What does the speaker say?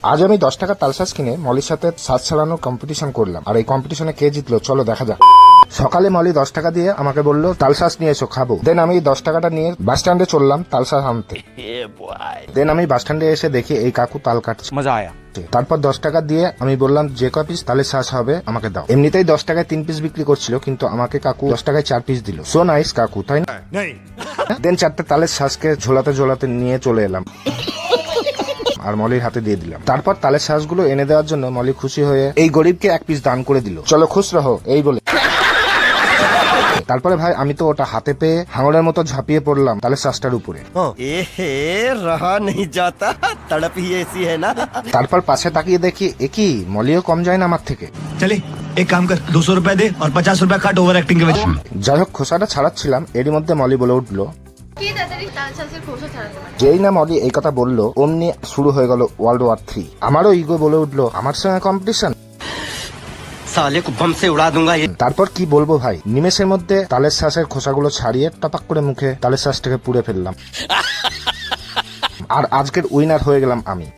আজ আমি 10 টাকা তালশাঁস কিনে মলির সাথে শ্বাস চালানোর কম্পিটিশন করলাম, আর এই কম্পিটিশনে কে জিতলো চলো দেখা যাক। সকালে মলি 10 টাকা দিয়ে আমাকে বললো তালশাঁস নিয়ে এসো খাবো। দেন আমি 10 টাকাটা নিয়ে বাস স্ট্যান্ডে চললাম তালশাঁস আনতে। দেন আমি বাস স্ট্যান্ডে এসে দেখি এই কাকু তাল কাটছে। মজা আয়া। তারপর 10 টাকা দিয়ে আমি বললাম যে ক পিস তালে শ্বাস হবে আমাকে দাও। এমনিতেই 10 টাকায় 3 পিস বিক্রি করছিল, কিন্তু আমাকে কাকু 10 টাকায় 4 পিস দিল। সো নাইস কাকু, তাই না? দেন 4টে তালের শ্বাসকে ঝোলাতে ঝোলাতে নিয়ে চলে এলাম আর মলির হাতে দিয়ে দিলাম। তারপর তালের শ্বাসগুলো এনে দেওয়ার জন্য মলি খুশি হয়ে এই গরিবকে 1 পিস দান করে দিল। চলো খুশ রহো এই বলে। তারপরে ভাই আমি তো ওটা হাতে পেয়ে হাঙরের মতো ঝাঁপিয়ে পড়লাম তালের শ্বাসটার উপরে। रहा नहीं जाता, तड़प ही ऐसी है ना। তারপর পাশে তাকিয়ে দেখি একই মলিও কম যায় না আমার থেকে। चले एक काम कर, 200 रुपए दे और 50 रुपए काट ओवर एक्टिंग के वजह। যাই হোক খোসাটা ছাড়াচ্ছিলাম, এরই মধ্যে মলি বলে উঠলো, কে তাড়াতাড়ি তালশাঁসের খোসা ছাড়াতে পারে? যেই না মলি এই কথা বললো অমনি শুরু হয়ে গেল ওয়ার্ল্ড ওয়ার 3। আমারও ইগো বলে উঠলো আমার সঙ্গে কম্পিটিশন। साले को बम से उड़ा दूंगा ये। তারপর কি বলবো ভাই, নিমেষের মধ্যে তালের শ্বাসের খোসাগুলো ছাড়িয়ে টপাক করে মুখে তালের শ্বাসটাকে পুড়ে ফেললাম আর আজকের উইনার হয়ে গেলাম আমি।